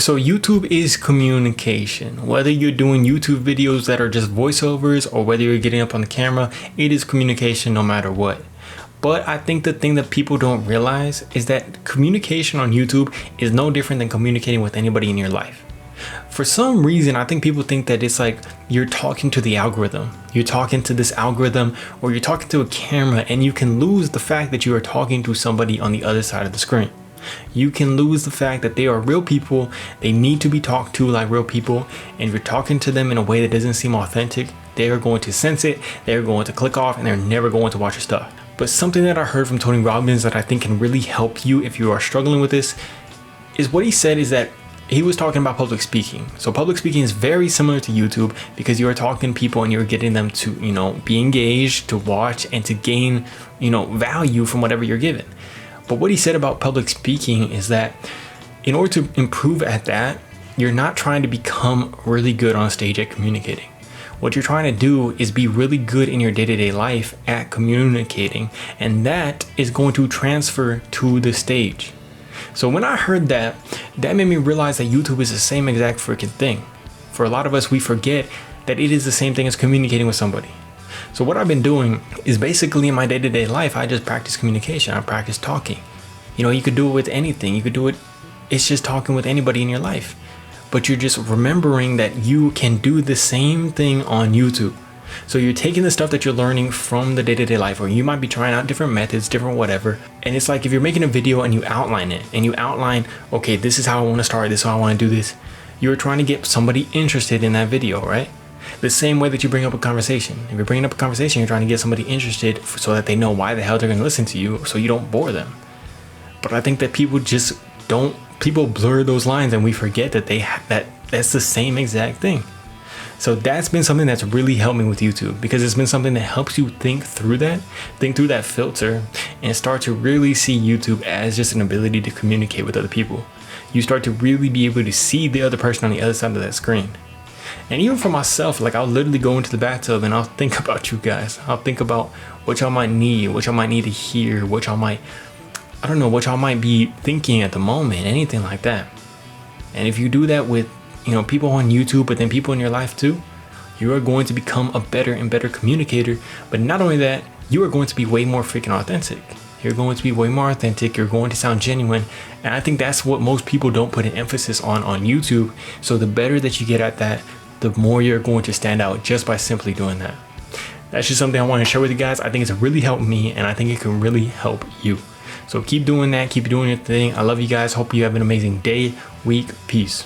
So YouTube is communication. Whether you're doing YouTube videos that are just voiceovers or whether you're getting up on the camera, it is communication no matter what. But I think the thing that people don't realize is that communication on YouTube is no different than communicating with anybody in your life. For some reason, I think people think that it's like you're talking to the algorithm. You're talking to this algorithm or you're talking to a camera, and you can lose the fact that you are talking to somebody on the other side of the screen. You can lose the fact that they are real people. They need to be talked to like real people. And if you're talking to them in a way that doesn't seem authentic, they are going to sense it. They're going to click off and they're never going to watch your stuff. But something that I heard from Tony Robbins that I think can really help you if you are struggling with this is what he said is that he was talking about public speaking. So public speaking is very similar to YouTube because you are talking to people and you're getting them to, be engaged, to watch, and to gain, value from whatever you're given. But what he said about public speaking is that in order to improve at that, you're not trying to become really good on stage at communicating. What you're trying to do is be really good in your day-to-day life at communicating, and that is going to transfer to the stage. So when I heard that, that made me realize that YouTube is the same exact freaking thing. For a lot of us, we forget that it is the same thing as communicating with somebody. So what I've been doing is basically in my day-to-day life, I just practice communication. I practice talking. You could do it with anything. You could do it. It's just talking with anybody in your life. But you're just remembering that you can do the same thing on YouTube. So you're taking the stuff that you're learning from the day-to-day life, or you might be trying out different methods, different whatever. And it's like if you're making a video and you outline it and you outline, okay, this is how I want to start. This is how I want to do this. You're trying to get somebody interested in that video, right? The same way that you bring up a conversation. If you're bringing up a conversation, you're trying to get somebody interested so that they know why the hell they're going to listen to you, so you don't bore them. But I think that people blur those lines and we forget that that's the same exact thing. So that's been something that's really helped me with YouTube, because it's been something that helps you think through that filter, and start to really see YouTube as just an ability to communicate with other people. You start to really be able to see the other person on the other side of that screen. And even for myself, like I'll literally go into the bathtub and I'll think about you guys. I'll think about what y'all might need, what y'all might need to hear, what y'all might be thinking at the moment, anything like that. And if you do that with, people on YouTube, but then people in your life too, you are going to become a better and better communicator. But not only that, you are going to be way more freaking authentic. You're going to be way more authentic. You're going to sound genuine. And I think that's what most people don't put an emphasis on YouTube. So the better that you get at that, the more you're going to stand out just by simply doing that. That's just something I want to share with you guys. I think it's really helped me, and I think it can really help you. So keep doing that. Keep doing your thing. I love you guys. Hope you have an amazing day, week. Peace.